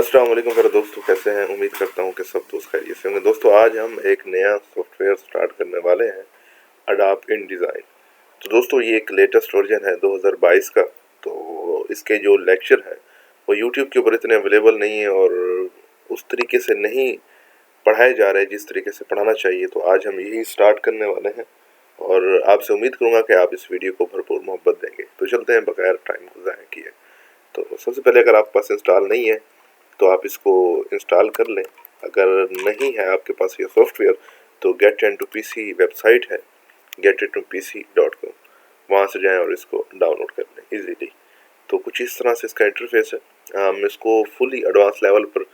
अस्सलाम वालेकुम मेरे दोस्तों, कैसे हैं? उम्मीद करता हूं कि सब दोस्त खैरियत से होंगे। दोस्तों, आज हम एक नया सॉफ्टवेयर स्टार्ट करने वाले हैं, अडोब InDesign। तो दोस्तों, ये एक लेटेस्ट वर्जन है 2022 का। तो इसके जो लेक्चर हैं वो यूट्यूब के ऊपर इतने अवेलेबल नहीं है और उस तरीके से नहीं पढ़ाए जा रहे जिस तरीके से पढ़ाना चाहिए। तो आज हम यही स्टार्ट करने वाले हैं और आपसे उम्मीद करूँगा कि आप इस वीडियो को भरपूर मोहब्बत देंगे। तो चलते हैं बगैर टाइम को ज़ाया किए। तो सबसे पहले, अगर आपके पास इंस्टॉल नहीं है तो आप इसको इंस्टॉल कर लें। अगर नहीं है आपके पास ये सॉफ्टवेयर तो गेट इनटू पीसी वेबसाइट है, getintoPC.com, वहाँ से जाएं और इसको डाउनलोड कर लें इजीली। तो कुछ इस तरह से इसका इंटरफेस है। हम इसको फुली एडवांस लेवल पर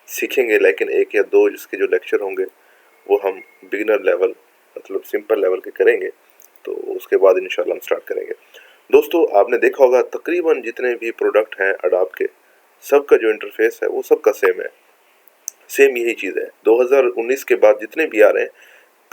सीखेंगे, लेकिन एक या दो जिसके जो लेक्चर होंगे वो हम बिगिनर लेवल मतलब सिंपल लेवल के करेंगे। तो उसके बाद इंशाल्लाह हम स्टार्ट करेंगे। दोस्तों, आपने देखा होगा तकरीबन जितने भी प्रोडक्ट हैं अडोब के, सबका जो इंटरफेस है वो सबका सेम है। सेम यही चीज़ है, 2019 के बाद जितने भी आ रहे हैं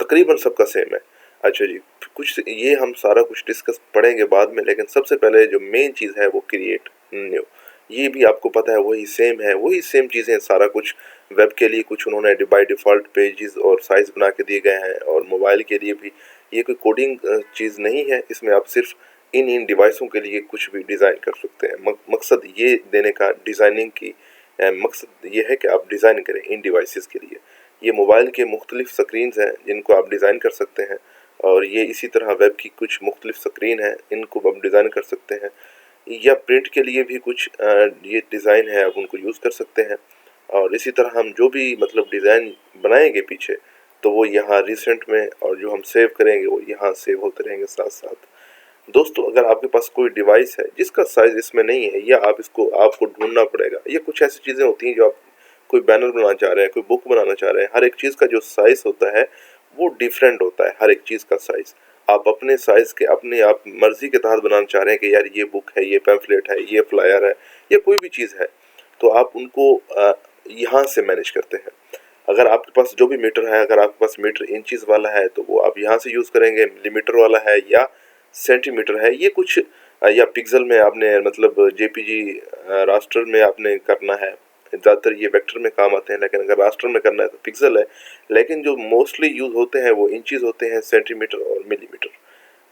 तकरीबन सबका सेम है। अच्छा जी, कुछ ये हम सारा कुछ डिस्कस पढ़ेंगे बाद में, लेकिन सबसे पहले जो मेन चीज़ है वो क्रिएट न्यू। ये भी आपको पता है वही सेम है, वही सेम चीज़ें सारा कुछ। वेब के लिए कुछ उन्होंने बाय डिफ़ॉल्ट पेजेस और साइज़ बना के दिए गए हैं, और मोबाइल के लिए भी ये कोई कोडिंग चीज़ नहीं है। इसमें आप सिर्फ इन डिवाइसों के लिए कुछ भी डिज़ाइन कर सकते हैं। मकसद ये देने का डिज़ाइनिंग की मकसद ये है कि आप डिज़ाइन करें इन डिवाइसेस के लिए। ये मोबाइल के मुख्तलिफ स्क्रीन्स हैं जिनको आप डिज़ाइन कर सकते हैं, और ये इसी तरह वेब की कुछ मुख्तलिफ स्क्रीन हैं, इनको आप डिज़ाइन कर सकते हैं। या प्रिंट के लिए भी कुछ ये डिज़ाइन है, आप उनको यूज़ कर सकते हैं। और इसी तरह हम जो भी मतलब डिज़ाइन बनाएंगे पीछे, तो वो यहाँ रिसेंट में, और जो हम सेव करेंगे वो यहाँ सेव होते रहेंगे साथ साथ। दोस्तों, अगर आपके पास कोई डिवाइस है जिसका साइज इसमें नहीं है, या आपको ढूंढना पड़ेगा, या कुछ ऐसी चीज़ें होती हैं जो आप कोई बैनर बनाना चाह रहे हैं, कोई बुक बनाना चाह रहे हैं, हर एक चीज़ का जो साइज होता है वो डिफरेंट होता है। हर एक चीज़ का साइज आप अपने साइज के, अपने आप मर्जी के तहत बनाना चाह रहे हैं कि यार ये बुक है, ये पैम्फलेट है, ये फ्लायर है, या कोई भी चीज़ है, तो आप उनको यहाँ से मैनेज करते हैं। अगर आपके पास जो भी मीटर है, अगर आपके पास मीटर इंचेस वाला है तो वो आप यहाँ से यूज़ करेंगे, मिलीमीटर वाला है या सेंटीमीटर है, ये कुछ या पिक्सल में आपने मतलब जेपीजी रास्टर में आपने करना है। ज़्यादातर ये वेक्टर में काम आते हैं, लेकिन अगर रास्टर में करना है तो पिक्सल है। लेकिन जो मोस्टली यूज़ होते हैं वो इंचेस होते हैं, सेंटीमीटर और मिलीमीटर।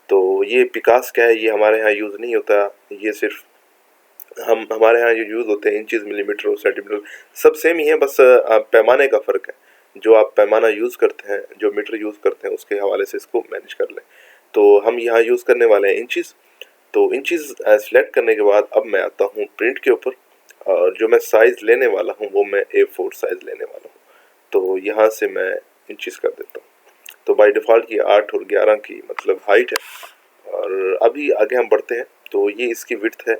तो ये पिकास क्या है, ये हमारे यहाँ यूज़ नहीं होता। ये सिर्फ हम हमारे यहाँ जो यूज़ होते हैं इंचेस, मिलीमीटर और सेंटीमीटर सब सेम ही है, बस पैमाने का फ़र्क है। जो आप पैमाना यूज़ करते हैं, जो मीटर यूज़ करते हैं, उसके हवाले से इसको मैनेज कर लें। तो हम यहाँ यूज़ करने वाले हैं इंचेस। तो इंचेस सेलेक्ट करने के बाद अब मैं आता हूँ प्रिंट के ऊपर, और जो मैं साइज़ लेने वाला हूँ वो मैं A4 साइज़ लेने वाला हूँ। तो यहाँ से मैं इंचेस कर देता हूँ। तो बाय डिफ़ॉल्ट ये 8 और 11 की मतलब हाइट है। और अभी आगे हम बढ़ते हैं। तो ये इसकी विड्थ है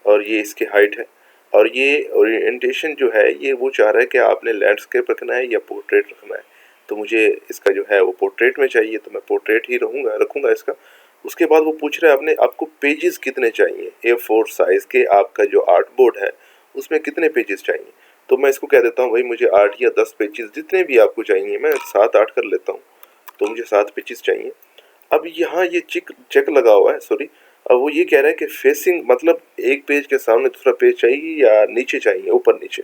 और ये इसकी हाइट है, और ये ओरिएंटेशन जो है ये वो चाह रहा है कि आपने लैंडस्केप रखना है या पोर्ट्रेट रखना है। तो मुझे इसका जो है वो पोर्ट्रेट में चाहिए, तो मैं पोर्ट्रेट ही रखूँगा इसका। उसके बाद वो पूछ रहा है आपको पेजेस कितने चाहिए, A4 साइज़ के आपका जो आर्ट बोर्ड है उसमें कितने पेजेस चाहिए। तो मैं इसको कह देता हूँ भाई मुझे 8 या 10 पेजेस जितने भी आपको चाहिए, मैं 7-8 कर लेता हूँ। तो मुझे 7 पेजेस चाहिए। अब यहाँ ये चेक लगा हुआ है, सॉरी। अब वो ये कह रहा है कि फेसिंग मतलब एक पेज के सामने दूसरा पेज चाहिए या नीचे चाहिए, ऊपर नीचे।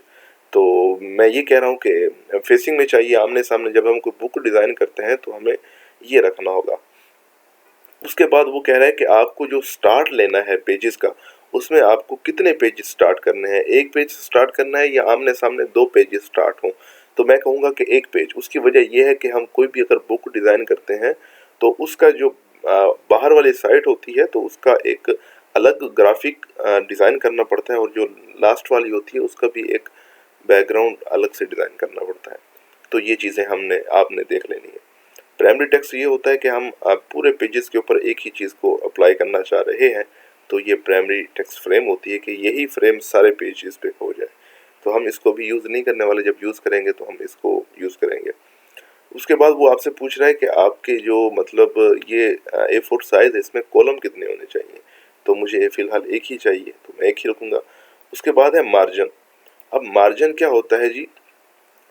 तो मैं ये कह रहा हूँ कि फेसिंग में चाहिए, आमने सामने। जब हम कोई बुक डिज़ाइन करते हैं तो हमें ये रखना होगा। उसके बाद वो कह रहा है कि आपको जो स्टार्ट लेना है पेजेस का, उसमें आपको कितने पेजेस स्टार्ट करने हैं, एक पेज स्टार्ट करना है या आमने सामने 2 पेजेस स्टार्ट हों। तो मैं कहूँगा कि एक पेज। उसकी वजह यह है कि हम कोई भी अगर बुक डिज़ाइन करते हैं तो उसका जो बाहर वाली साइड होती है तो उसका एक अलग ग्राफिक डिज़ाइन करना पड़ता है, और जो लास्ट वाली होती है उसका भी एक बैकग्राउंड अलग से डिज़ाइन करना पड़ता है। तो ये चीज़ें आपने देख लेनी है। प्राइमरी टेक्स्ट ये होता है कि हम पूरे पेजेस के ऊपर एक ही चीज़ को अप्लाई करना चाह रहे हैं। तो ये प्राइमरी टेक्स्ट फ्रेम होती है कि यही फ्रेम सारे पेजेस पे हो जाए। तो हम इसको भी यूज़ नहीं करने वाले, जब यूज़ करेंगे तो हम इसको यूज़ करेंगे। उसके बाद वो आपसे पूछ रहा है कि आपके जो मतलब ये A4 साइज़ है इसमें कॉलम कितने होने चाहिए। तो मुझे फ़िलहाल एक ही चाहिए, तो मैं एक ही रखूँगा। उसके बाद है मार्जिन। अब मार्जिन क्या होता है जी,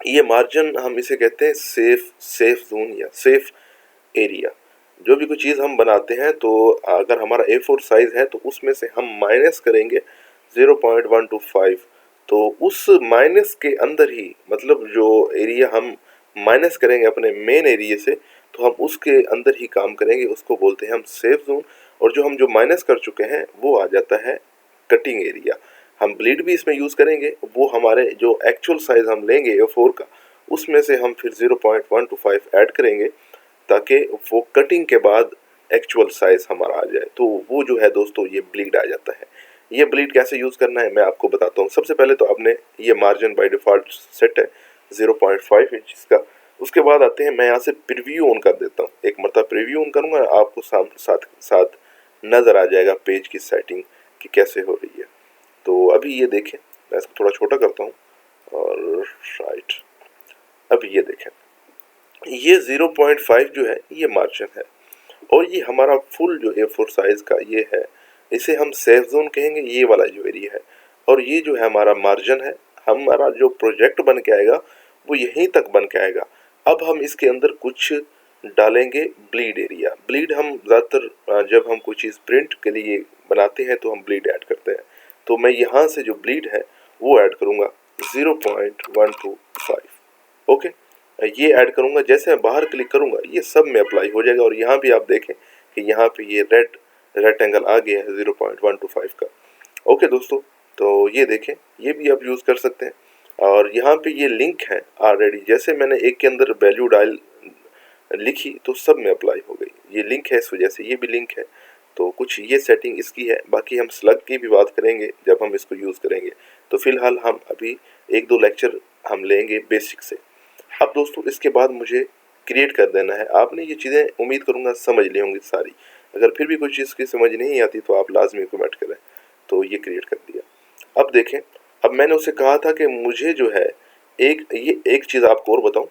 ये मार्जिन हम इसे कहते हैं सेफ जोन या सेफ एरिया। जो भी कोई चीज़ हम बनाते हैं तो अगर हमारा A4 साइज़ है तो उसमें से हम माइनस करेंगे 0.125, तो उस माइनस के अंदर ही, मतलब जो एरिया हम माइनस करेंगे अपने मेन एरिया से, तो हम उसके अंदर ही काम करेंगे, उसको बोलते हैं हम सेफ जोन। और जो माइनस कर चुके हैं वो आ जाता है कटिंग एरिया। हम ब्लीड भी इसमें यूज़ करेंगे, वो हमारे जो एक्चुअल साइज़ हम लेंगे A4 का, उसमें से हम फिर 0.125 ऐड करेंगे, ताकि वो कटिंग के बाद एक्चुअल साइज़ हमारा आ जाए। तो वो जो है दोस्तों, ये ब्लीड आ जाता है। ये ब्लीड कैसे यूज़ करना है मैं आपको बताता हूँ। सबसे पहले तो आपने ये मार्जिन बाय डिफ़ॉल्ट सेट है 0.5 इंच का। उसके बाद आते हैं, मैं यहाँ से प्रीव्यू ऑन कर देता हूँ। एक मरतबा प्रीव्यू ऑन करूँगा, आपको साथ साथ नज़र आ जाएगा पेज की सेटिंग कि कैसे हो रही है। तो अभी ये देखें, मैं इसको थोड़ा छोटा करता हूँ और राइट, अब ये देखें, ये 0.5 जो है ये मार्जिन है, और ये हमारा फुल जो A4 साइज़ का ये है, इसे हम सेफ जोन कहेंगे, ये वाला जो एरिया है। और ये जो है हमारा मार्जिन है। हमारा जो प्रोजेक्ट बन के आएगा वो यहीं तक बन के आएगा। अब हम इसके अंदर कुछ डालेंगे ब्लीड एरिया। ब्लीड हम ज़्यादातर जब हम कोई चीज़ प्रिंट के लिए बनाते हैं तो हम ब्लीड ऐड करते हैं। तो मैं यहाँ से जो ब्लीड है वो ऐड करूँगा 0.125। ओके, ये ऐड करूँगा। जैसे मैं बाहर क्लिक करूँगा ये सब में अप्लाई हो जाएगा, और यहाँ भी आप देखें कि यहाँ पे ये रेड एंगल आ गया है 0.125 का। ओके दोस्तों, तो ये देखें, ये भी आप यूज़ कर सकते हैं। और यहाँ पे ये लिंक है ऑलरेडी, जैसे मैंने एक के अंदर वैल्यू डाल लिखी तो सब में अप्लाई हो गई। ये लिंक है, इस वजह से ये भी लिंक है। तो कुछ ये सेटिंग इसकी है। बाकी हम स्लग की भी बात करेंगे जब हम इसको यूज़ करेंगे। तो फिलहाल हम अभी एक दो लेक्चर हम लेंगे बेसिक से। अब दोस्तों इसके बाद मुझे क्रिएट कर देना है। आपने ये चीज़ें उम्मीद करूँगा समझ ली होंगी सारी। अगर फिर भी कोई चीज़ की समझ नहीं आती तो आप लाजमी कमेंट करें। तो ये क्रिएट कर दिया। अब देखें, अब मैंने उसे कहा था कि मुझे जो है एक चीज़ आपको और बताऊं,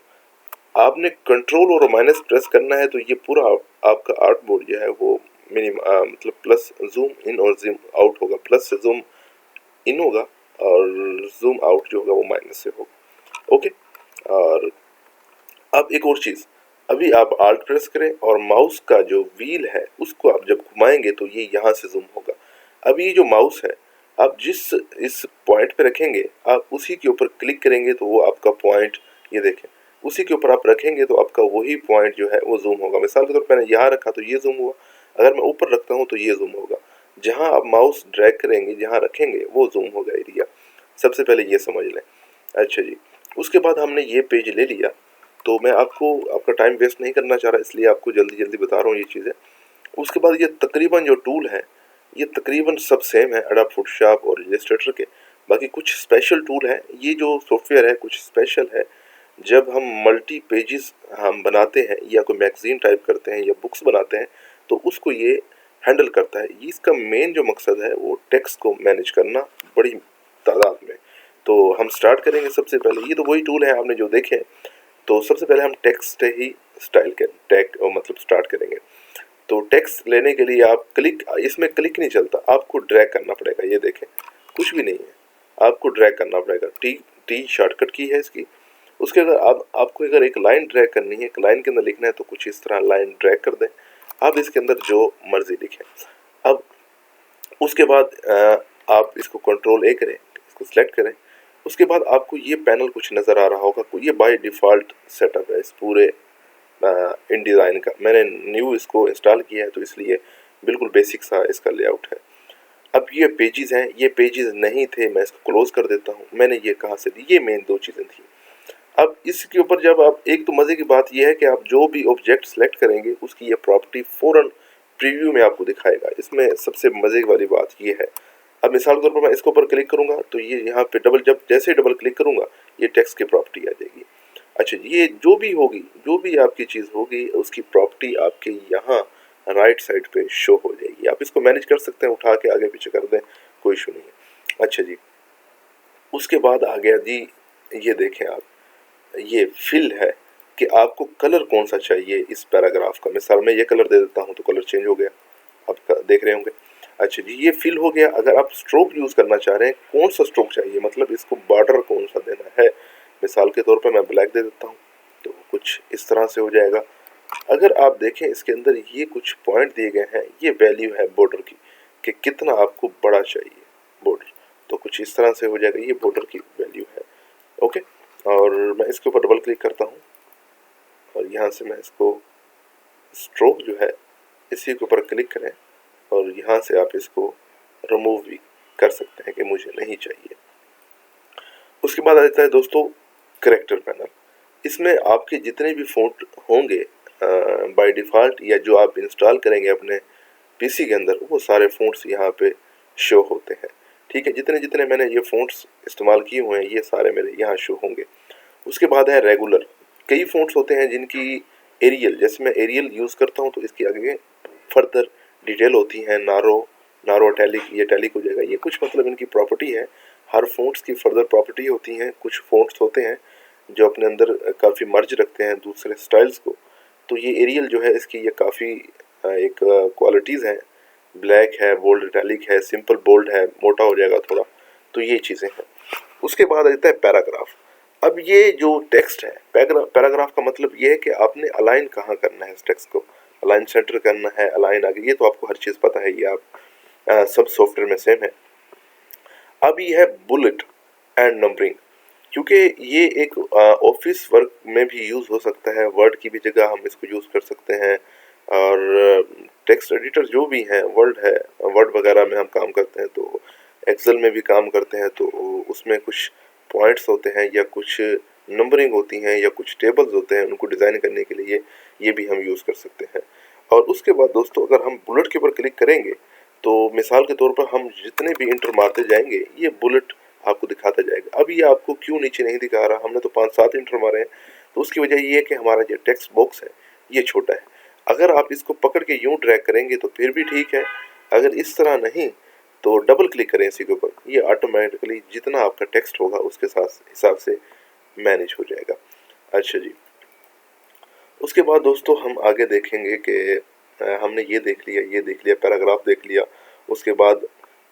आपने कंट्रोल और माइनस प्रेस करना है तो ये पूरा आपका आर्ट बोर्ड जो है वो मतलब प्लस जूम इन और जूम आउट होगा। प्लस से जूम इन होगा और जूम आउट जो होगा वो माइनस से होगा। ओके, और अब एक और चीज़, अभी आप आल्ट प्रेस करें और माउस का जो व्हील है उसको आप जब घुमाएंगे तो ये यहाँ से जूम होगा। अब ये जो माउस है, आप जिस इस पॉइंट पे रखेंगे, आप उसी के ऊपर क्लिक करेंगे तो वो आपका पॉइंट, ये देखें, उसी के ऊपर आप रखेंगे तो आपका वही पॉइंट जो है वो जूम होगा। मिसाल के तौर पर मैंने यहाँ रखा तो ये जूम हुआ, अगर मैं ऊपर रखता हूँ तो ये जूम होगा। जहाँ आप माउस ड्रैग करेंगे, जहाँ रखेंगे वो जूम होगा एरिया। सबसे पहले ये समझ लें। अच्छा जी, उसके बाद हमने ये पेज ले लिया। तो मैं आपका टाइम वेस्ट नहीं करना चाह रहा, इसलिए आपको जल्दी जल्दी बता रहा हूँ ये चीज़ें। उसके बाद ये तकरीबन जो टूल है ये तकरीबन सब सेम है एडोब फोटोशॉप और इलस्ट्रेटर के। बाकी कुछ स्पेशल टूल है, ये जो सॉफ्टवेयर है कुछ स्पेशल है। जब हम मल्टी पेजेस हम बनाते हैं या कोई मैगजीन टाइप करते हैं या बुक्स बनाते हैं तो उसको ये हैंडल करता है। इसका मेन जो मकसद है वो टेक्स्ट को मैनेज करना बड़ी तादाद में। तो हम स्टार्ट करेंगे सबसे पहले, ये तो वही टूल है आपने जो देखे। तो सबसे पहले हम टेक्स्ट ही स्टाइल के टैग मतलब स्टार्ट करेंगे। तो टेक्स्ट लेने के लिए आप इसमें क्लिक नहीं चलता, आपको ड्रैग करना पड़ेगा। ये देखें, कुछ भी नहीं है, आपको ड्रैग करना पड़ेगा। टी शॉर्टकट की है इसकी। उसके अगर आपको अगर एक लाइन ड्रैग करनी है, एक लाइन के अंदर लिखना है तो कुछ इस तरह लाइन ड्रैग कर दें। आप इसके अंदर जो मर्जी लिखें। अब उसके बाद आप इसको कंट्रोल A करें, इसको सिलेक्ट करें। उसके बाद आपको ये पैनल कुछ नज़र आ रहा होगा, ये बाय डिफ़ॉल्ट सेटअप है इस पूरे इन डिज़ाइन का। मैंने न्यू इसको इंस्टॉल किया है तो इसलिए बिल्कुल बेसिक सा इसका लेआउट है। अब ये पेजेस हैं, ये पेजेस नहीं थे, मैं इसको क्लोज कर देता हूँ। मैंने ये कहाँ से दी, ये मेन दो चीज़ें थी। अब इसके ऊपर जब आप, एक तो मज़े की बात यह है कि आप जो भी ऑब्जेक्ट सेलेक्ट करेंगे उसकी ये प्रॉपर्टी फ़ौरन प्रीव्यू में आपको दिखाएगा। इसमें सबसे मज़े वाली बात ये है। अब मिसाल के तौर पर मैं इसके ऊपर क्लिक करूँगा तो ये यहाँ पे जैसे ही डबल क्लिक करूँगा ये टेक्स्ट की प्रॉपर्टी आ जाएगी। अच्छा, ये जो भी होगी, जो भी आपकी चीज़ होगी उसकी प्रॉपर्टी आपके यहाँ राइट साइड पे शो हो जाएगी। आप इसको मैनेज कर सकते हैं, उठा के आगे पीछे कर दें, कोई इशू नहीं है। अच्छा जी, उसके बाद आ गया जी, ये देखें आप, ये फिल है कि आपको कलर कौन सा चाहिए इस पैराग्राफ का। मिसाल मैं ये कलर दे देता हूँ तो कलर चेंज हो गया, आप देख रहे होंगे। अच्छा जी, ये फिल हो गया। अगर आप स्ट्रोक यूज़ करना चाह रहे हैं, कौन सा स्ट्रोक चाहिए, मतलब इसको बॉर्डर कौन सा देना है। मिसाल के तौर पर मैं ब्लैक दे देता हूँ तो कुछ इस तरह से हो जाएगा। अगर आप देखें इसके अंदर ये कुछ पॉइंट दिए गए हैं, ये वैल्यू है बॉर्डर की कि कितना आपको बड़ा चाहिए बॉर्डर। तो कुछ कुछ इस तरह से हो जाएगा। ये बॉर्डर की वैल्यू है। ओके, और मैं इसके ऊपर डबल क्लिक करता हूँ और यहाँ से मैं इसको स्ट्रोक जो है इसी के ऊपर क्लिक करें और यहाँ से आप इसको रिमूव भी कर सकते हैं कि मुझे नहीं चाहिए। उसके बाद आ जाता है दोस्तों करेक्टर पैनल। इसमें आपके जितने भी फ़ॉन्ट होंगे बाय डिफ़ॉल्ट या जो आप इंस्टॉल करेंगे अपने पीसी के अंदर, वो सारे फ़ॉन्ट्स यहाँ पे शो होते हैं। ठीक है, जितने जितने मैंने ये फ़ॉन्ट्स इस्तेमाल किए हुए हैं ये सारे मेरे यहाँ शो होंगे। उसके बाद है रेगुलर। कई फ़ॉन्ट्स होते हैं जिनकी एरियल, जैसे मैं एरियल यूज़ करता हूँ तो इसकी आगे फर्दर डिटेल होती है, नारो टैलिक, ये टैलिक हो जाएगा। ये कुछ मतलब इनकी प्रॉपर्टी है, हर फ़ॉन्ट्स की फर्दर प्रॉपर्टी होती हैं। कुछ फ़ॉन्ट्स होते हैं जो अपने अंदर काफ़ी मर्ज रखते हैं दूसरे स्टाइल्स को। तो ये एरियल जो है इसकी ये काफ़ी एक क्वालिटीज़ हैं। ब्लैक है, बोल्ड इटैलिक है, सिंपल बोल्ड है, मोटा हो जाएगा थोड़ा, तो ये चीज़ें हैं। उसके बाद आ जाता है पैराग्राफ। अब ये जो टेक्स्ट है, पैराग्राफ का मतलब ये है कि आपने अलाइन कहाँ करना है इस टेक्स्ट को। अलाइन सेंटर करना है, अलाइन आगे, ये तो आपको हर चीज़ पता है, ये आप सब सॉफ्टवेयर में सेम है। अब ये है बुलेट एंड नंबरिंग, क्योंकि ये एक ऑफिस वर्क में भी यूज़ हो सकता है, वर्ड की भी जगह हम इसको यूज़ कर सकते हैं। और टेक्स्ट एडिटर जो भी हैं, वर्ड है, वर्ड वगैरह में हम काम करते हैं, तो एक्सेल में भी काम करते हैं, तो उसमें कुछ पॉइंट्स होते हैं या कुछ नंबरिंग होती हैं या कुछ टेबल्स होते हैं, उनको डिज़ाइन करने के लिए ये भी हम यूज़ कर सकते हैं। और उसके बाद दोस्तों अगर हम बुलेट के ऊपर क्लिक करेंगे तो मिसाल के तौर पर हम जितने भी इंटर मारते जाएंगे ये बुलेट आपको दिखाता जाएगा। अब ये आपको क्यों नीचे नहीं दिखा रहा, हमने तो 5-7 इंटर मारे हैं, तो उसकी वजह ये है कि हमारा जो टेक्स्ट बॉक्स है ये छोटा है। अगर आप इसको पकड़ के यूं ड्रैग करेंगे तो फिर भी ठीक है, अगर इस तरह नहीं तो डबल क्लिक करें इसी के ऊपर, ये ऑटोमेटिकली जितना आपका टेक्स्ट होगा उसके साथ हिसाब से मैनेज हो जाएगा। अच्छा जी, उसके बाद दोस्तों हम आगे देखेंगे कि हमने ये देख लिया पैराग्राफ देख लिया। उसके बाद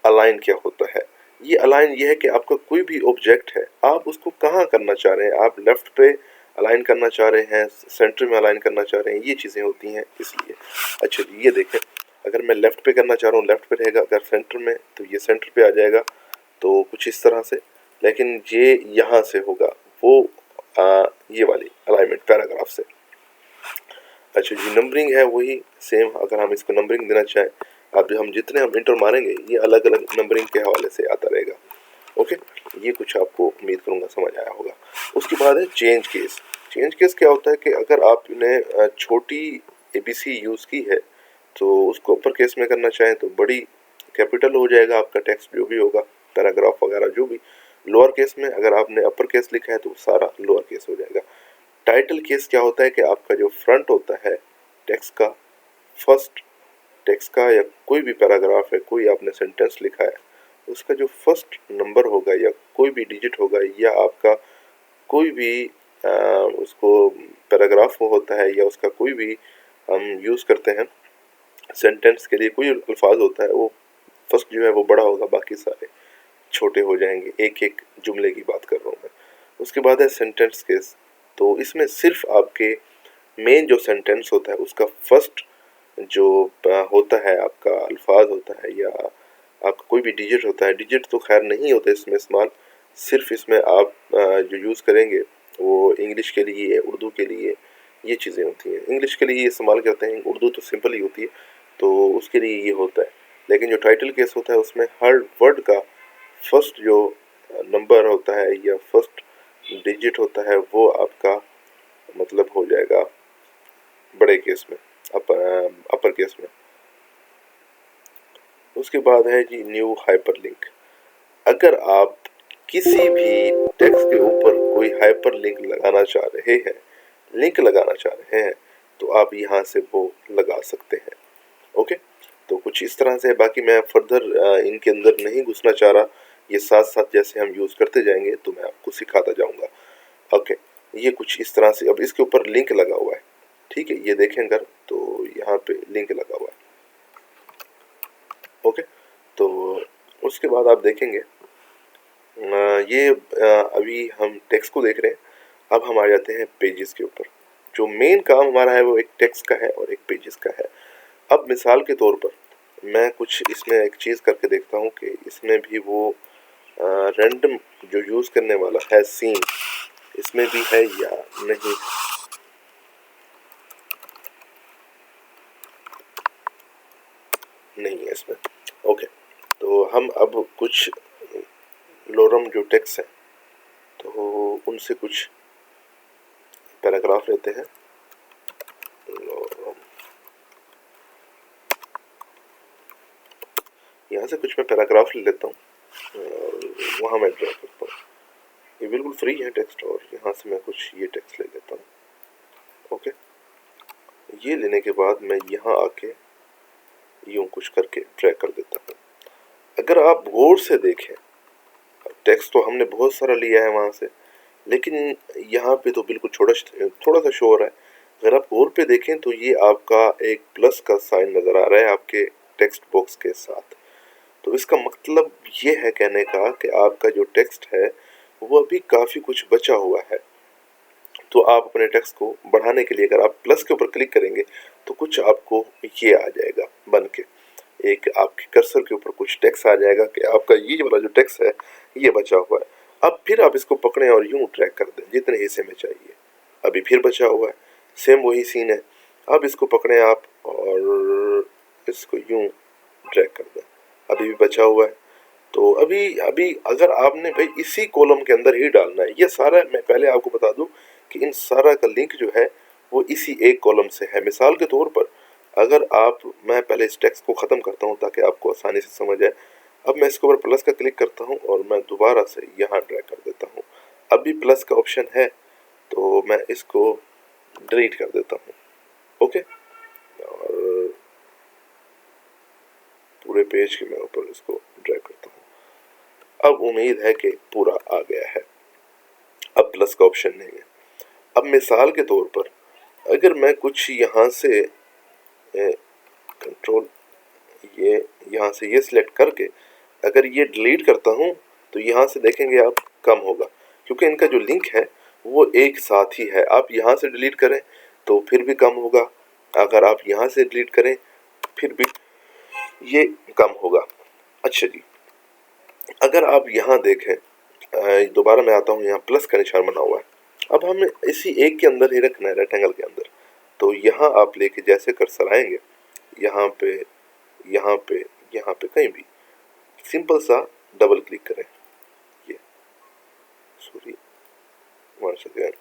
अलाइन क्या होता है। ये अलाइन ये है कि आपका कोई भी ऑब्जेक्ट है, आप उसको कहाँ करना चाह रहे हैं, आप लेफ्ट पे अलाइन करना चाह रहे हैं, सेंटर में अलाइन करना चाह रहे हैं, ये चीज़ें होती हैं इसलिए। अच्छा जी, ये देखें, अगर मैं लेफ्ट पे करना चाह रहा हूँ लेफ्ट पे रहेगा, अगर सेंटर में तो ये सेंटर पे आ जाएगा, तो कुछ इस तरह से। लेकिन ये यहाँ से होगा वो ये वाली अलाइनमेंट पैराग्राफ से। अच्छा जी, नंबरिंग है वही सेम, अगर हम इसको नंबरिंग देना चाहें, अब हम जितने हम इंटर मारेंगे ये अलग अलग नंबरिंग के हवाले से आता रहेगा। ओके, ये कुछ आपको उम्मीद करूँगा समझ आया होगा। उसके बाद है चेंज केस। चेंज केस क्या होता है कि अगर आपने छोटी ABC यूज़ की है तो उसको अपर केस में करना चाहें तो बड़ी कैपिटल हो जाएगा आपका टेक्स्ट जो भी होगा, पैराग्राफ वगैरह जो भी। लोअर केस में अगर आपने अपर केस लिखा है तो सारा लोअर केस हो जाएगा। टाइटल केस क्या होता है कि आपका जो फ्रंट होता है टेक्स्ट का, फर्स्ट टेक्स्ट का या कोई भी पैराग्राफ है, कोई आपने सेंटेंस लिखा है, उसका जो फर्स्ट नंबर होगा या कोई भी डिजिट होगा या आपका कोई भी उसको पैराग्राफ होता है या उसका कोई भी हम यूज़ करते हैं सेंटेंस के लिए, कोई अल्फाज होता है, वो फर्स्ट जो है वो बड़ा होगा, बाकी सारे छोटे हो जाएंगे। एक एक जुमले की बात कर रहा हूँ मैं। उसके बाद है सेंटेंस केस। तो इसमें सिर्फ आपके मेन जो सेंटेंस होता है उसका फर्स्ट जो होता है, आपका अल्फाज होता है या आपका कोई भी डिजिट होता है, डिजिट तो खैर नहीं होता इसमें इस्तेमाल, सिर्फ इसमें आप जो यूज़ करेंगे वो इंग्लिश के लिए, उर्दू के लिए ये चीज़ें होती हैं। इंग्लिश के लिए इस्तेमाल करते हैं, उर्दू तो सिंपल ही होती है, तो उसके लिए ये होता है। लेकिन जो टाइटल केस होता है उसमें हर वर्ड का फर्स्ट जो नंबर होता है या फर्स्ट डिजिट होता है वो आपका मतलब हो जाएगा बड़े केस में, अपर केस में। उसके बाद है जी न्यू हाइपरलिंक। अगर आप किसी भी टेक्स्ट के ऊपर कोई हाइपरलिंक लगाना चाह रहे हैं, लिंक लगाना चाह रहे हैं, तो आप यहाँ से वो लगा सकते हैं। ओके, तो कुछ इस तरह से। बाकी मैं फर्दर इनके अंदर नहीं घुसना चाह रहा, ये साथ साथ जैसे हम यूज़ करते जाएंगे तो मैं आपको सिखाता जाऊंगा। ओके, ये कुछ इस तरह से। अब इसके ऊपर लिंक लगा हुआ है, ठीक है, ये देखें अगर, तो यहाँ पे लिंक लगा हुआ है। ओके, तो उसके बाद आप देखेंगे ये अभी हम टेक्स्ट को देख रहे हैं। अब हम आ जाते हैं पेजेस के ऊपर। जो मेन काम हमारा है वो एक टेक्स्ट का है और एक पेजेस का है। अब मिसाल के तौर पर मैं कुछ इसमें एक चीज़ करके देखता हूँ कि इसमें भी वो रैंडम जो यूज़ करने वाला है सीन, इसमें भी है या नहीं? नहीं है इसमें। ओके, तो हम अब कुछ लोरम जो टेक्स्ट हैं तो उनसे कुछ पैराग्राफ लेते हैं। लोरम, यहाँ से कुछ मैं पैराग्राफ ले लेता हूँ और वहाँ मैं ड्रा करता हूँ। ये बिल्कुल फ्री है टेक्स्ट, और यहाँ से मैं कुछ ये टेक्स्ट ले लेता हूँ। ओके, ये लेने के बाद मैं यहाँ आके यूँ कुछ करके ड्रैग कर देता हूँ। अगर आप गौर से देखें, टेक्स्ट तो हमने बहुत सारा लिया है वहाँ से, लेकिन यहाँ पे तो बिल्कुल थोड़ा सा शो हो रहा है। अगर आप गौर पे देखें तो ये आपका एक प्लस का साइन नज़र आ रहा है आपके टेक्स्ट बॉक्स के साथ। तो इसका मतलब ये है कहने का कि आपका जो टेक्स्ट है वो अभी काफ़ी कुछ बचा हुआ है। तो आप अपने टेक्स्ट को बढ़ाने के लिए अगर आप प्लस के ऊपर क्लिक करेंगे तो कुछ आपको ये आ जाएगा बन के, एक आपके कर्सर के ऊपर कुछ टेक्स्ट आ जाएगा कि आपका ये वाला जो टेक्स्ट है ये बचा हुआ है। अब फिर आप इसको पकड़ें और यूं ट्रैक कर दें जितने हिस्से में चाहिए। अभी फिर बचा हुआ है, सेम वही सीन है। अब इसको पकड़ें आप और इसको यूं ड्रैग कर दें, अभी भी बचा हुआ है। तो अभी अभी अगर आपने भाई इसी कॉलम के अंदर ही डालना है ये सारा, मैं पहले आपको बता दूं कि इन सारा का लिंक जो है वो इसी एक कॉलम से है। मिसाल के तौर पर अगर आप, मैं पहले इस टेक्स्ट को ख़त्म करता हूँ ताकि आपको आसानी से समझ आए। अब मैं इसके ऊपर प्लस का क्लिक करता हूँ और मैं दोबारा से यहाँ ड्रैग कर देता हूँ। अभी प्लस का ऑप्शन है तो मैं इसको डिलीट कर देता हूँ। ओके, और पूरे पेज के मैं ऊपर इसको ड्रैग करता हूँ। अब उम्मीद है कि पूरा आ गया है, अब प्लस का ऑप्शन नहीं है। अब मिसाल के तौर पर अगर मैं कुछ यहाँ से कंट्रोल ये यहाँ से ये सिलेक्ट करके अगर ये डिलीट करता हूँ तो यहाँ से देखेंगे आप कम होगा, क्योंकि इनका जो लिंक है वो एक साथ ही है। आप यहाँ से डिलीट करें तो फिर भी कम होगा, अगर आप यहाँ से डिलीट करें फिर भी ये कम होगा। अच्छा जी, अगर आप यहाँ देखें, दोबारा मैं आता हूँ, यहाँ प्लस का निशान बना हुआ है। अब हमें इसी एक के अंदर ही रखना है, रेक्टेंगल के अंदर। तो यहाँ आप लेके जैसे कर्सर आएंगे यहाँ पे यहाँ पे यहाँ पे कहीं भी सिंपल सा डबल क्लिक करें, ये सॉरी वन सेकेंड,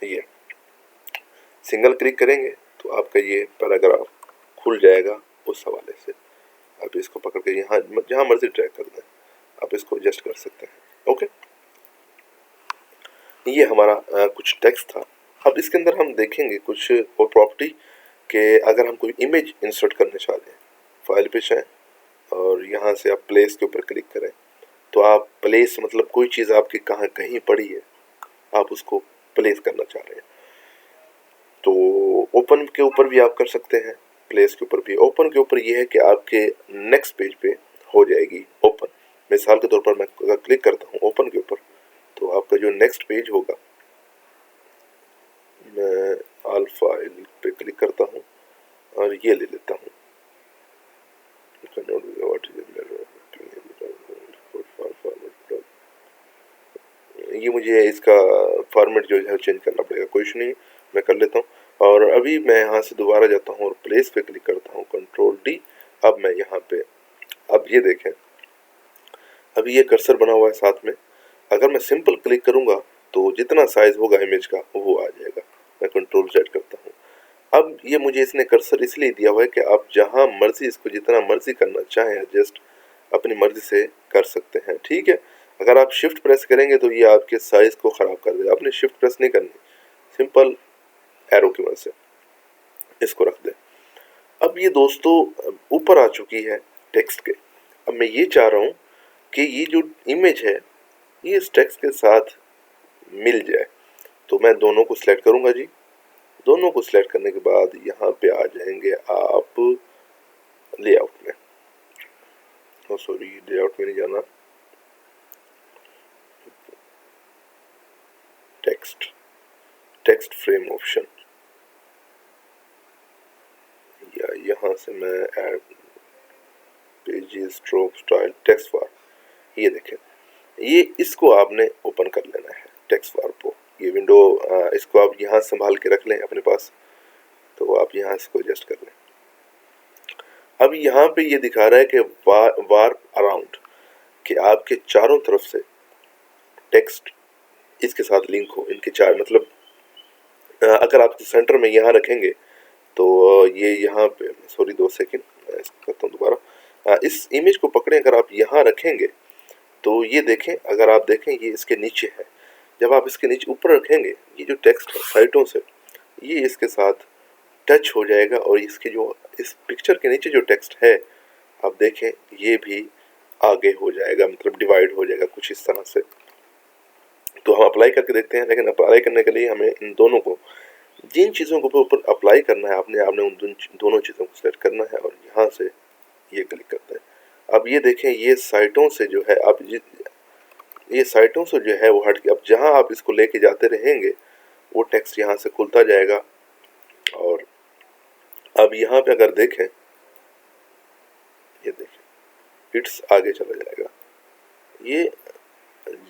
ये सिंगल क्लिक करेंगे तो आपका ये पैराग्राफ खुल जाएगा उस हवाले से। आप इसको पकड़ के यहाँ जहाँ मर्जी ट्रैक कर दें, आप इसको एडजस्ट कर सकते हैं। ओके, ये हमारा कुछ टेक्स्ट था। अब इसके अंदर हम देखेंगे कुछ और प्रॉपर्टी के, अगर हम कोई इमेज इंसर्ट करना चाहते हैं, फाइल पे जाएं और यहाँ से आप प्लेस के ऊपर क्लिक करें। तो आप प्लेस मतलब कोई चीज़ आपकी कहाँ कहीं पड़ी है, आप उसको प्लेस करना चाह रहे हैं तो ओपन के ऊपर भी आप कर सकते हैं, प्लेस के ऊपर भी। ओपन के ऊपर ये है कि आपके नेक्स्ट पेज पे हो जाएगी ओपन। मिसाल के तौर पर मैं अगर क्लिक करता हूँ ओपन के ऊपर तो आपका जो नेक्स्ट पेज होगा, मैं ऑल फाइल पे क्लिक करता हूँ और ये ले लेता हूँ। ये मुझे इसका फॉर्मेट जो है चेंज करना पड़ेगा, कोई इशू नहीं, मैं कर लेता हूँ। और अभी मैं यहाँ से दोबारा जाता हूँ और प्लेस पे क्लिक करता हूँ, कंट्रोल डी। अब मैं यहाँ पे, अब ये देखें अभी ये कर्सर बना हुआ है साथ में। अगर मैं सिंपल क्लिक करूँगा तो जितना साइज होगा इमेज का वो आ जाएगा। मैं कंट्रोल जेड करता हूँ। अब ये मुझे इसने कर्सर इसलिए दिया हुआ है कि आप जहाँ मर्जी इसको जितना मर्जी करना चाहें एडजस्ट अपनी मर्जी से कर सकते हैं, ठीक है। अगर आप शिफ्ट प्रेस करेंगे तो ये आपके साइज को ख़राब कर देगा, आपने शिफ्ट प्रेस नहीं करनी, सिंपल एरो की मदद से इसको रख दें। अब ये दोस्तों ऊपर आ चुकी है टेक्स्ट के। अब मैं ये चाह रहा हूँ कि ये जो इमेज है ये इस टेक्स्ट के साथ मिल जाए, तो मैं दोनों को सिलेक्ट करूँगा जी। दोनों को सिलेक्ट करने के बाद यहाँ पे आ जाएंगे आप लेआउट में, ओ सॉरी लेआउट में नहीं जाना, टेक्स्ट, टेक्स्ट फ्रेम ऑप्शन, या यहाँ से मैं add pages stroke style text for, ये देखें ये इसको आपने ओपन कर लेना है टेक्स्ट बार को। ये विंडो इसको आप यहाँ संभाल के रख लें अपने पास, तो आप यहाँ इसको एडजस्ट कर लें। अब यहाँ पे ये दिखा रहा है कि वार अराउंड, कि आपके चारों तरफ से टेक्स्ट इसके साथ लिंक हो, इनके चार मतलब अगर आप सेंटर में यहाँ रखेंगे तो ये यहाँ पे, सॉरी 2 सेकेंड मैं इसको करता हूँ दोबारा। इस इमेज को पकड़ें, अगर आप यहाँ रखेंगे तो ये देखें, अगर आप देखें ये इसके नीचे है। जब आप इसके नीचे ऊपर रखेंगे, ये जो टेक्स्ट है साइटों से ये इसके साथ टच हो जाएगा, और इसके जो इस पिक्चर के नीचे जो टेक्स्ट है आप देखें ये भी आगे हो जाएगा, मतलब डिवाइड हो जाएगा कुछ इस तरह से। तो हम अप्लाई करके देखते हैं, लेकिन अप्लाई करने के लिए हमें इन दोनों को, जिन चीज़ों को ऊपर अप्लाई करना है आपने उन दोनों चीज़ों को सेलेक्ट करना है और यहाँ से ये क्लिक करते हैं। अब ये देखें ये साइटों से जो है, आप ये साइटों से जो है वो हट के, अब जहाँ आप इसको लेके जाते रहेंगे वो टेक्स्ट यहाँ से खुलता जाएगा। और अब यहाँ पे अगर देखें, ये देखें इट्स आगे चला जाएगा। ये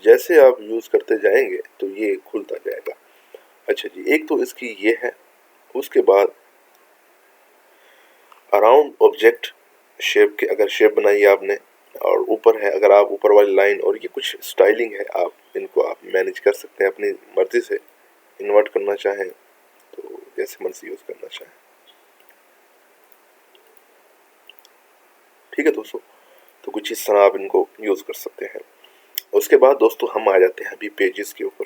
जैसे आप यूज़ करते जाएंगे तो ये खुलता जाएगा। अच्छा जी, एक तो इसकी ये है। उसके बाद अराउंड ऑब्जेक्ट शेप के, अगर शेप बनाई है आपने और ऊपर है, अगर आप ऊपर वाली लाइन और ये कुछ स्टाइलिंग है, आप इनको आप मैनेज कर सकते हैं अपनी मर्जी से। इन्वर्ट करना चाहें तो जैसे मर्जी यूज़ करना चाहें। ठीक है दोस्तों, तो कुछ इस तरह आप इनको यूज़ कर सकते हैं। उसके बाद दोस्तों हम आ जाते हैं अभी पेजेस के ऊपर,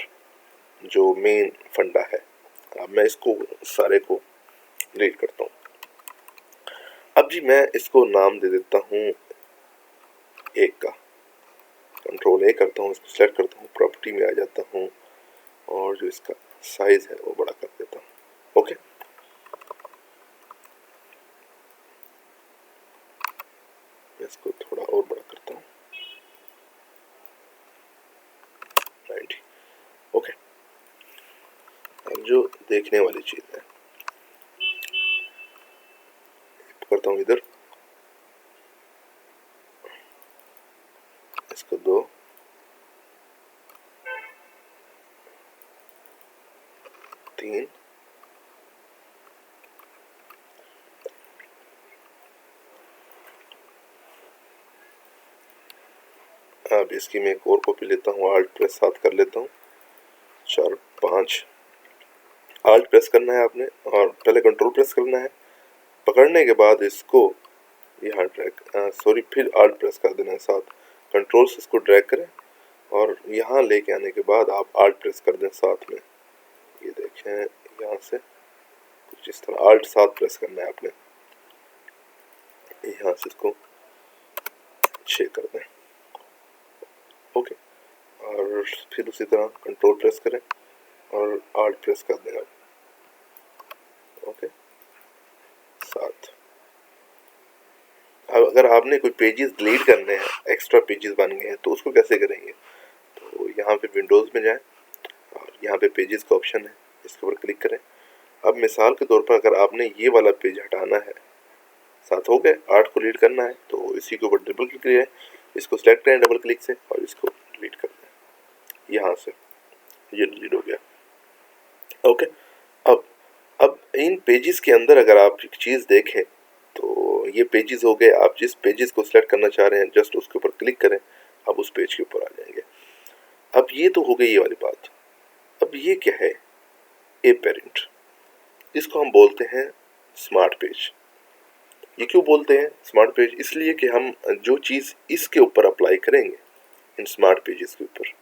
जो मेन फंडा है। अब मैं इसको सारे को डिलीट करता हूँ। अब जी मैं इसको नाम दे देता हूँ 1 का। कंट्रोल A करता हूँ, इसको सेलेक्ट करता हूँ, प्रॉपर्टी में आ जाता हूँ और जो इसका साइज है वो बड़ा कर देता हूँ। ओके, इसको थोड़ा और बड़ा करता हूँ, 90। ओके, अब जो देखने वाली चीज़ है करता हूँ इधर, इसको 2, 3, अब इसकी मैं एक और कॉपी लेता हूँ, आल्ट प्रेस 7 कर लेता हूँ, 4, 5। आल्ट प्रेस करना है आपने और पहले कंट्रोल प्रेस करना है। पकड़ने के बाद इसको यहाँ ड्रैग, सॉरी फिर आल्ट प्रेस कर देना है 7। कंट्रोल से इसको ड्रैग करें और यहाँ लेके आने के बाद आप आल्ट प्रेस कर दें साथ में। ये देखें यहाँ से कुछ इस तरह आल्ट 7 प्रेस करना है आपने, यहाँ से इसको 6 कर दें। ओके, और फिर उसी तरह कंट्रोल प्रेस करें और आल्ट प्रेस कर दें आप। ओके, 7। अब अगर आपने कोई पेजेस डिलीट करने हैं, एक्स्ट्रा पेजेस बन गए हैं, तो उसको कैसे करेंगे? तो यहाँ पे विंडोज़ में जाएं और यहाँ पे पेजेस का ऑप्शन है, इसके ऊपर क्लिक करें। अब मिसाल के तौर पर अगर आपने ये वाला पेज हटाना है, 7 हो गए, 8 को डिलीट करना है, तो इसी के ऊपर डबल क्लिक करें, इसको सेलेक्ट करें डबल क्लिक से और इसको डिलीट कर दें। यहाँ से ये डिलीट हो गया। ओके, अब इन पेजेस के अंदर अगर आप एक चीज़ देखें तो ये पेजेस हो गए। आप जिस पेजेस को सिलेक्ट करना चाह रहे हैं जस्ट उसके ऊपर क्लिक करें, अब उस पेज के ऊपर आ जाएंगे। अब ये तो हो गई ये वाली बात। अब ये क्या है? ए पेरेंट, इसको हम बोलते हैं स्मार्ट पेज। ये क्यों बोलते हैं स्मार्ट पेज? इसलिए कि हम जो चीज़ इसके ऊपर अप्लाई करेंगे इन स्मार्ट पेजेस के ऊपर,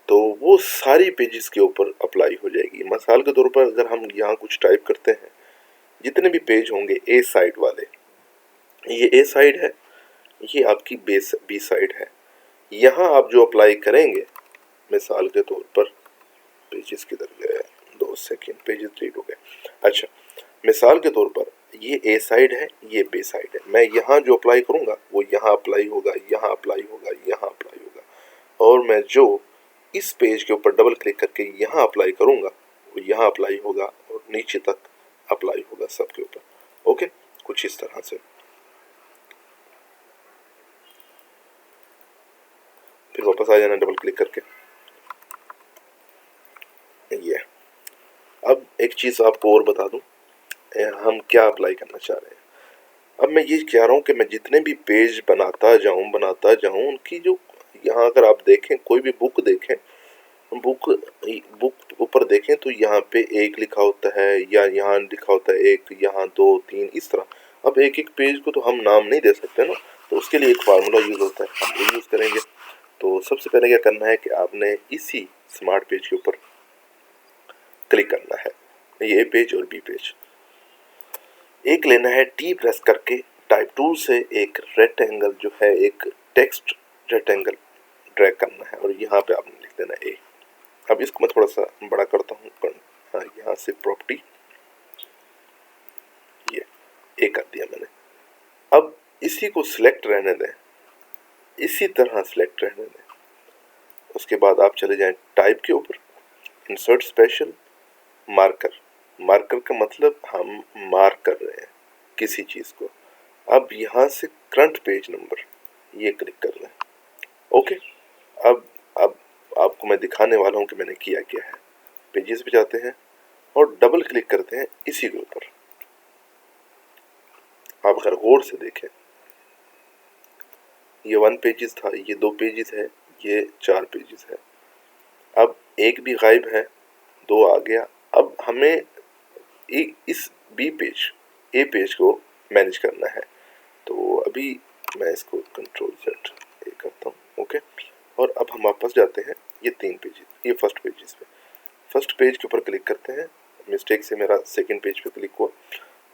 तो वो सारी पेजेस के ऊपर अप्लाई हो जाएगी। मिसाल के तौर पर अगर हम यहाँ कुछ टाइप करते हैं, जितने भी पेज होंगे ए साइड वाले, ये ए साइड है, ये आपकी बी साइड है। यहाँ आप जो अप्लाई करेंगे, मिसाल के तौर पर पेजेस किधर गए, 2 सेकेंड, पेजेस डिलीट हो गए। अच्छा, मिसाल के तौर पर ये ए साइड है, ये बी साइड है। मैं यहाँ जो अप्लाई करूँगा वो यहाँ अप्लाई होगा, यहाँ अप्लाई होगा, यहाँ अप्लाई होगा। और मैं जो इस पेज के ऊपर डबल क्लिक करके यहाँ अप्लाई करूँगा वो यहाँ अप्लाई होगा और नीचे तक अप्लाई होगा सबके ऊपर। ओके, कुछ इस तरह से। फिर वापस आ जाना डबल क्लिक करके। ये अब एक चीज़ आपको और बता दूं, हम क्या अप्लाई करना चाह रहे हैं। अब मैं ये कह रहा हूँ कि मैं जितने भी पेज बनाता जाऊँ उनकी जो, यहाँ अगर आप देखें कोई भी बुक देखें, बुक बुक ऊपर देखें तो यहाँ पे एक लिखा होता है या यहाँ लिखा होता है एक, यहाँ दो तीन, इस तरह। अब एक एक पेज को तो हम नाम नहीं दे सकते ना, तो उसके लिए एक फार्मूला यूज़ होता है, हम वो यूज़ करेंगे। तो सबसे पहले क्या करना है कि आपने इसी स्मार्ट पेज के ऊपर क्लिक करना है, ये पेज और बी पेज। एक लेना है टी प्रेस करके टाइप टूल से एक रेक्टेंगल जो है, एक टेक्स्ट रेक्टेंगल ड्रैग करना है और यहाँ पे आपने लिख देना ए। अब इसको मैं थोड़ा सा बड़ा करता हूँ, यहाँ से प्रॉपर्टी, ये ए कर दिया मैंने। अब इसी को सिलेक्ट रहने दें, इसी तरह सिलेक्ट रहने दें। उसके बाद आप चले जाएं टाइप के ऊपर, इंसर्ट स्पेशल मार्कर। मार्कर का मतलब हम मार्क कर रहे हैं किसी चीज़ को। अब यहाँ से करंट पेज नंबर ये क्लिक कर लें। ओके, अब आपको मैं दिखाने वाला हूँ कि मैंने किया क्या है। पेजेस पे जाते हैं और डबल क्लिक करते हैं इसी के ऊपर। आप अगर गौर से देखें, ये 1 पेजेस था, ये 2 पेजेस है, ये 4 पेजेस है। अब एक भी गायब है, 2 आ गया। अब हमें इस बी पेज, ए पेज को मैनेज करना है। तो अभी मैं इसको कंट्रोल Z ए करता हूँ। ओके, और अब हम वापस जाते हैं ये 3 पेजेस, ये फर्स्ट पेजेस पे। फर्स्ट पेज के ऊपर क्लिक करते हैं, मिस्टेक से मेरा सेकंड पेज पे क्लिक हुआ,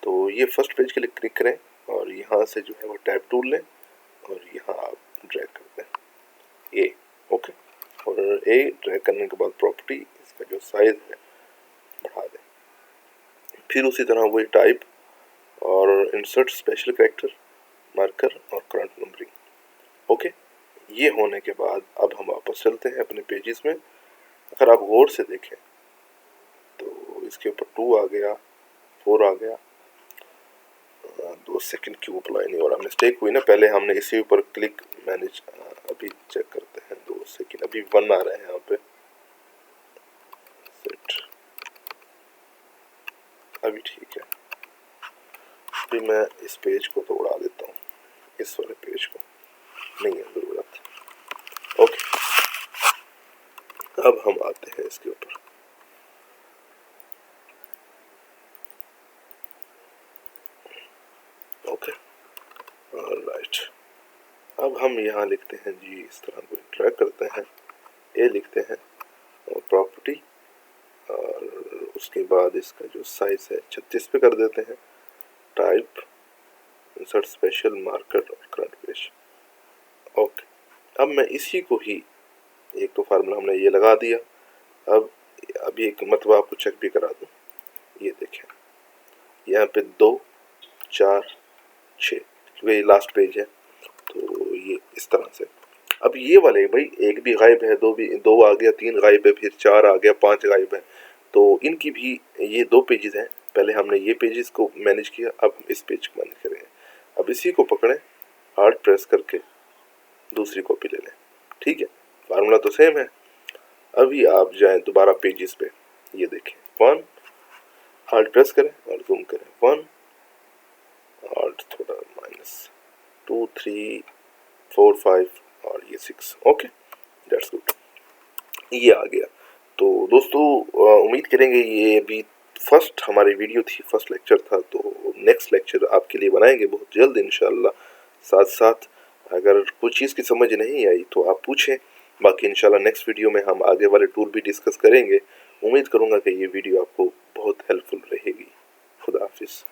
तो ये फर्स्ट पेज के लिए क्लिक करें और यहाँ से जो है वो टैब टूल लें और यहाँ आप ड्रैग कर दें ए। ओके, और ए ड्रैग करने के बाद प्रॉपर्टी, इसका जो साइज है बढ़ा दें। फिर उसी तरह वही टाइप और इंसर्ट स्पेशल कैरेक्टर मार्कर और करंट नंबरिंग। ओके, ये होने के बाद अब हम वापस चलते हैं अपने पेजेस में। अगर आप गौर से देखें तो इसके ऊपर 2 आ गया, 4 आ गया। 2 सेकंड क्यों अप्लाई नहीं हो रहा, मिस्टेक हुई ना, पहले हमने इसी ऊपर क्लिक मैनेज। अभी चेक करते हैं, 2 सेकंड, अभी 1 आ रहे हैं यहाँ पे। सेट, अभी ठीक है। अभी मैं इस पेज को तो उड़ा देता हूँ, इस वाले पेज को नहीं है जरूरत। ओके, अब हम आते हैं इसके ऊपर। ओके, ऑलराइट, अब हम यहाँ लिखते हैं जी, इस तरह को ड्रैग करते हैं, ए लिखते हैं और प्रॉपर्टी, और उसके बाद इसका जो साइज है 36 पे कर देते हैं। टाइप, इंसर्ट स्पेशल मार्कर और करंट पेज। ओके, अब मैं इसी को ही, एक तो फार्मूला हमने ये लगा दिया। अब अभी एक मतलब आपको चेक भी करा दूं, ये देखें यहाँ पे 2, 4, 6, क्योंकि ये लास्ट पेज है तो ये इस तरह से। अब ये वाले भाई एक भी गायब है, 2 आ गया, 3 गायब है, फिर 4 आ गया, 5 गायब है, तो इनकी भी ये 2 पेजेस हैं। पहले हमने ये पेजेस को मैनेज किया, अब हम इस पेज को मैनेज करेंगे। अब इसी को पकड़ें, हार्ड प्रेस करके दूसरी कॉपी ले लें। ठीक है, फार्मूला तो सेम है। अभी आप जाएं दोबारा पेजेस पे, ये देखें 1, हार्ड प्रेस करें और जूम करें, 1 और थोड़ा -2, 3, 4, 5 और ये 6। ओके, दैट्स गुड, ये आ गया। तो दोस्तों उम्मीद करेंगे, ये अभी फर्स्ट हमारी वीडियो थी, फर्स्ट लेक्चर था, तो नेक्स्ट लेक्चर आपके लिए बनाएंगे बहुत जल्द इंशाल्लाह। साथ साथ अगर कुछ चीज़ की समझ नहीं आई तो आप पूछें, बाकी इंशाल्लाह नेक्स्ट वीडियो में हम आगे वाले टूल भी डिस्कस करेंगे। उम्मीद करूँगा कि ये वीडियो आपको बहुत हेल्पफुल रहेगी। खुदा हाफिज़।